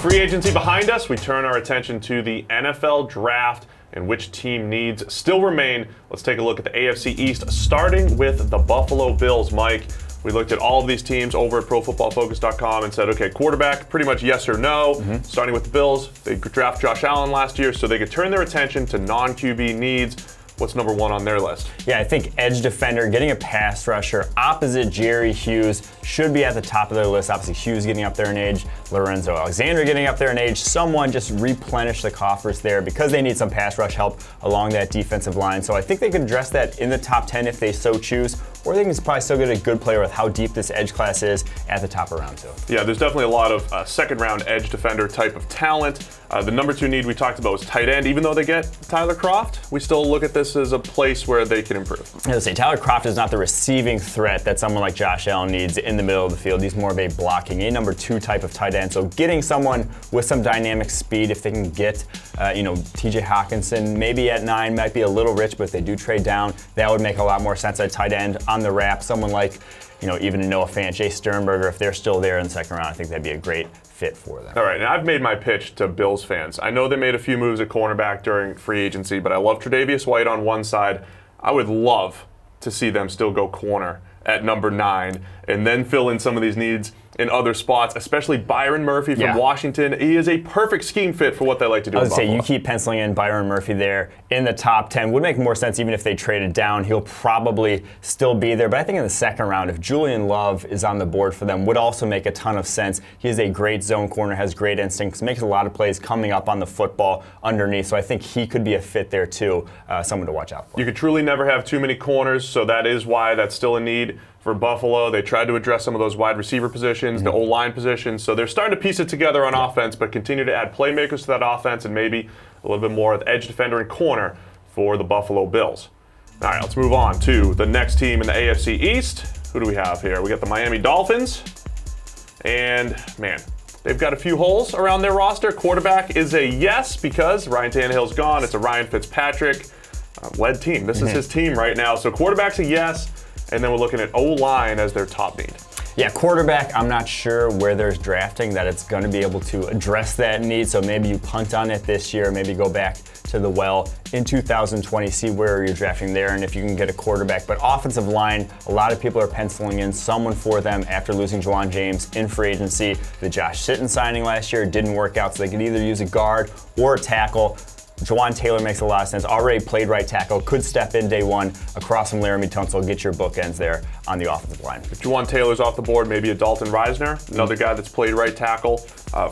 free agency behind us, we turn our attention to the NFL draft and which team needs still remain. Let's take a look at the AFC East, starting with the Buffalo Bills. Mike, we looked at all of these teams over at ProFootballFocus.com and said, okay, quarterback, pretty much yes or no. Starting with the Bills, they draft Josh Allen last year, so they could turn their attention to non-QB needs. What's number one on their list? Yeah, I think edge defender, getting a pass rusher opposite Jerry Hughes should be at the top of their list. Obviously, Hughes getting up there in age, Lorenzo Alexander getting up there in age. Someone just replenish the coffers there because they need some pass rush help along that defensive line. So I think they could address that in the top 10 if they so choose, or they can probably still get a good player with how deep this edge class is at the top of round 2. Yeah, there's definitely a lot of second-round edge defender type of talent. The number 2 need we talked about was tight end. Even though they get Tyler Kroft, we still look at this as a place where they can improve. I was say Tyler Kroft is not the receiving threat that someone like Josh Allen needs in the middle of the field. He's more of a blocking, a number 2 type of tight end. So getting someone with some dynamic speed, if they can get, TJ Hawkinson, maybe at 9 might be a little rich, but if they do trade down, that would make a lot more sense at tight end on the wrap. Someone like, even a Noah Fant, Jay Sternberger, if they're still there in the second round, I think that'd be a great fit for them. All right, and I've made my pitch to Bills fans. I know they made a few moves at cornerback during free agency, but I love Tre'Davious White on one side. I would love to see them still go corner at number 9 and then fill in some of these needs in other spots, especially Byron Murphy from Washington. He is a perfect scheme fit for what they like to do. I was going to say, you keep penciling in Byron Murphy there in the top 10. Would make more sense even if they traded down. He'll probably still be there. But I think in the second round, if Julian Love is on the board for them, would also make a ton of sense. He is a great zone corner, has great instincts, makes a lot of plays coming up on the football underneath. So I think he could be a fit there too, someone to watch out for. You could truly never have too many corners, so that is why that's still a need for Buffalo. They tried to address some of those wide receiver positions, the O-line positions, so they're starting to piece it together on offense, but continue to add playmakers to that offense and maybe a little bit more of edge defender and corner for the Buffalo Bills. All right, let's move on to the next team in the AFC East. Who do we have here? We got the Miami Dolphins, and man, they've got a few holes around their roster. Quarterback is a yes because Ryan Tannehill's gone. It's a Ryan Fitzpatrick led team. This is his team right now, so quarterback's a yes. And then we're looking at O-line as their top need. Yeah, quarterback, I'm not sure where there's drafting that it's going to be able to address that need. So maybe you punt on it this year, maybe go back to the well in 2020, see where you're drafting there and if you can get a quarterback. But offensive line, a lot of people are penciling in someone for them after losing Juwan James in free agency. The Josh Sitton signing last year didn't work out, so they could either use a guard or a tackle. Jawan Taylor makes a lot of sense. Already played right tackle, could step in day one across from Laramie Tunsil, get your bookends there on the offensive line. If Jawan Taylor's off the board, maybe a Dalton Reisner, another guy that's played right tackle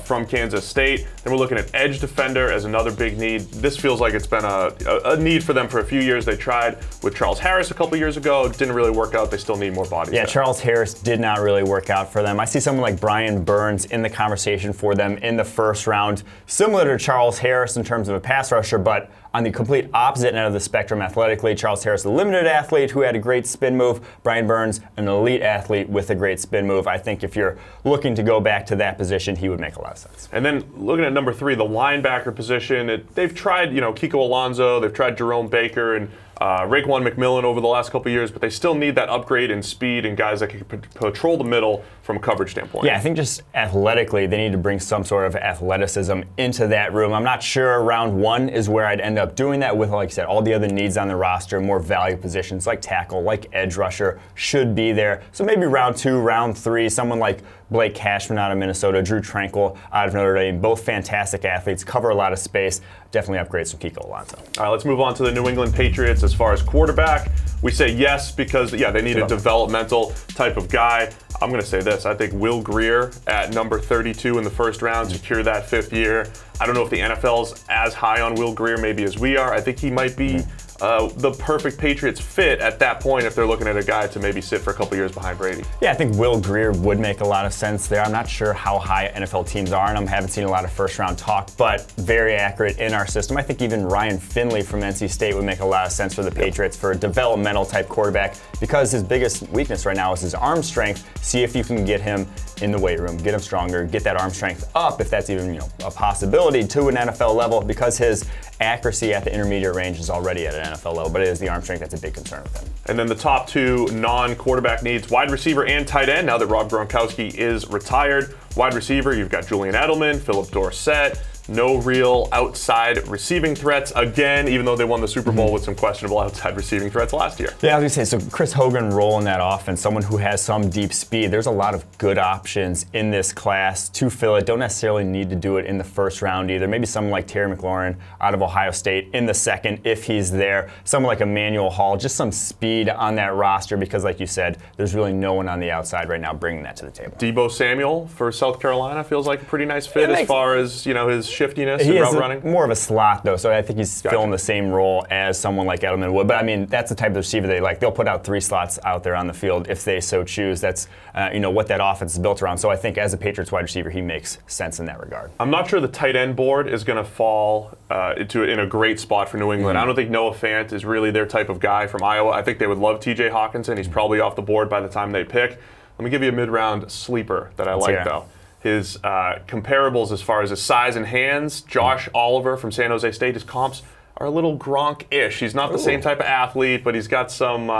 from Kansas State. Then we're looking at edge defender as another big need. This feels like it's been a need for them for a few years. They tried with Charles Harris a couple years ago. It didn't really work out. They still need more bodies. Yeah, there. Charles Harris did not really work out for them. I see someone like Brian Burns in the conversation for them in the first round. Similar to Charles Harris in terms of a pass rusher, but on the complete opposite end of the spectrum athletically. Charles Harris, a limited athlete who had a great spin move. Brian Burns, an elite athlete with a great spin move. I think if you're looking to go back to that position, he would make a lot of sense. And then looking at number 3, the linebacker position, they've tried, Kiko Alonso, they've tried Jerome Baker and Raekwon McMillan over the last couple of years, but they still need that upgrade in speed and guys that can patrol the middle from a coverage standpoint. Yeah, I think just athletically, they need to bring some sort of athleticism into that room. I'm not sure round 1 is where I'd end up doing that with, like I said, all the other needs on the roster, more value positions like tackle, like edge rusher should be there. So maybe round 2, round 3, someone like Blake Cashman out of Minnesota, Drew Tranquill out of Notre Dame, both fantastic athletes, cover a lot of space, definitely upgrades from Kiko Alonso. All right, let's move on to the New England Patriots. As far as quarterback, we say yes because, they need a developmental type of guy. I'm going to say this. I think Will Grier at number 32 in the first round, secure that 5th year. I don't know if the NFL's as high on Will Grier maybe as we are. I think he might be the perfect Patriots fit at that point if they're looking at a guy to maybe sit for a couple years behind Brady. Yeah, I think Will Grier would make a lot of sense there. I'm not sure how high NFL teams are, and I haven't seen a lot of first-round talk, but very accurate in our system. I think even Ryan Finley from NC State would make a lot of sense for the Patriots for a developmental type quarterback because his biggest weakness right now is his arm strength. See if you can get him in the weight room, get him stronger, get that arm strength up, if that's even a possibility, to an NFL level, because his accuracy at the intermediate range is already at an NFL level, but it is the arm strength that's a big concern with him. And then the top two non-quarterback needs, wide receiver and tight end, now that Rob Gronkowski is retired. Wide receiver, you've got Julian Edelman, Philip Dorsett. No real outside receiving threats again, even though they won the Super Bowl with some questionable outside receiving threats last year. Yeah, I was going to say, so Chris Hogan role in that offense, someone who has some deep speed. There's a lot of good options in this class to fill it. Don't necessarily need to do it in the first round either. Maybe someone like Terry McLaurin out of Ohio State in the second, if he's there. Someone like Emmanuel Hall, just some speed on that roster, because like you said, there's really no one on the outside right now bringing that to the table. Debo Samuel for South Carolina feels like a pretty nice fit as far as his shiftiness and route running. More of a slot though, so I think he's filling the same role as someone like Edelman would. But I mean, that's the type of receiver they like. They'll put out 3 slots out there on the field if they so choose. That's what that offense is built around. So I think as a Patriots wide receiver, he makes sense in that regard. I'm not sure the tight end board is going to fall in a great spot for New England. I don't think Noah Fant is really their type of guy from Iowa. I think they would love T.J. Hawkinson. He's probably off the board by the time they pick. Let me give you a mid-round sleeper that I like though. His comparables as far as his size and hands, Josh Oliver from San Jose State, his comps are a little Gronk-ish. He's not the same type of athlete, but he's got some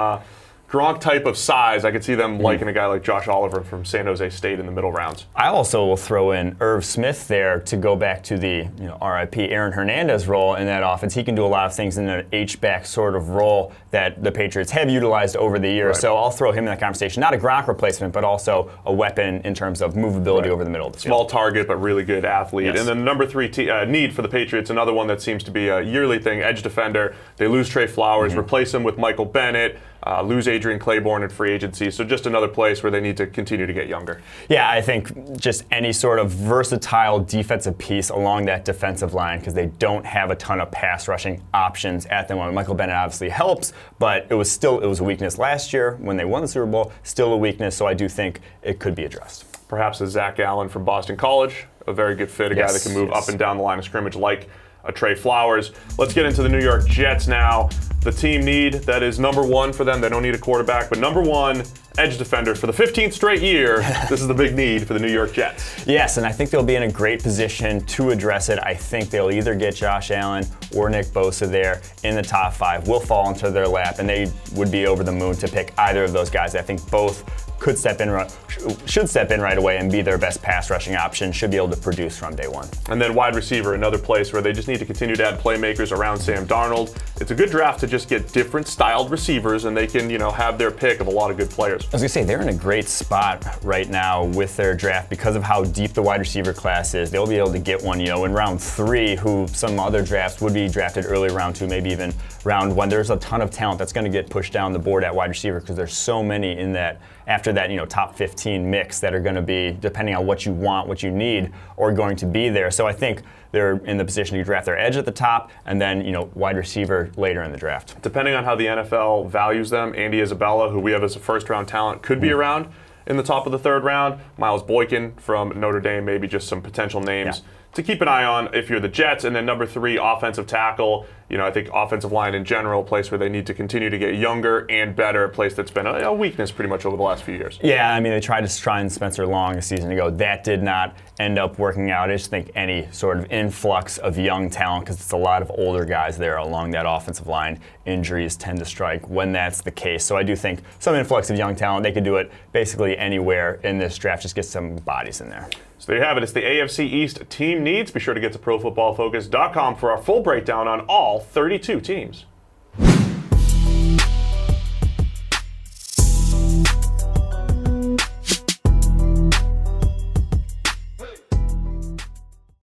Gronk type of size. I could see them liking a guy like Josh Oliver from San Jose State in the middle rounds. I also will throw in Irv Smith there to go back to the RIP Aaron Hernandez role in that offense. He can do a lot of things in an H-back sort of role that the Patriots have utilized over the years. So I'll throw him in that conversation. Not a Gronk replacement, but also a weapon in terms of movability over the middle of the field. Small target, but really good athlete. And then number 3 need for the Patriots, another one that seems to be a yearly thing, edge defender. They lose Trey Flowers, replace him with Michael Bennett. Lose Adrian Claiborne at free agency, so just another place where they need to continue to get younger. Yeah, I think just any sort of versatile defensive piece along that defensive line, because they don't have a ton of pass rushing options at the moment. Michael Bennett obviously helps, but it was a weakness last year when they won the Super Bowl, still a weakness, so I do think it could be addressed. Perhaps a Zach Allen from Boston College, a very good fit, a guy that can move up and down the line of scrimmage like a Trey Flowers. Let's get into the New York Jets now. The team need that is number 1 for them. They don't need a quarterback, but number 1, edge defender for the 15th straight year. This is the big need for the New York Jets. Yes, and I think they'll be in a great position to address it. I think they'll either get Josh Allen or Nick Bosa there in the top 5. Will fall into their lap, and they would be over the moon to pick either of those guys. I think both should step in right away and be their best pass rushing option, should be able to produce from day one. And then wide receiver, another place where they just need to continue to add playmakers around Sam Darnold. It's a good draft to just get different styled receivers, and they can, have their pick of a lot of good players. I was going to say, they're in a great spot right now with their draft because of how deep the wide receiver class is. They'll be able to get one, in round 3, who some other drafts would be drafted early round 2, maybe even round 1. There's a ton of talent that's going to get pushed down the board at wide receiver because there's so many in that, after that, top 15 mix that are going to be, depending on what you want, what you need, or going to be there. So I think they're in the position to draft their edge at the top and then, wide receiver later in the draft. Depending on how the NFL values them, Andy Isabella, who we have as a first-round talent, could be around in the top of the 3rd round. Miles Boykin from Notre Dame, maybe just some potential names to keep an eye on if you're the Jets. And then number 3, offensive tackle. I think offensive line in general, a place where they need to continue to get younger and better, a place that's been a weakness pretty much over the last few years. Yeah, they tried to sign Spencer Long a season ago. That did not end up working out. I just think any sort of influx of young talent, because it's a lot of older guys there along that offensive line, injuries tend to strike when that's the case. So I do think some influx of young talent, they could do it basically anywhere in this draft, just get some bodies in there. So there you have it. It's the AFC East team needs. Be sure to get to ProFootballFocus.com for our full breakdown on all 32 teams.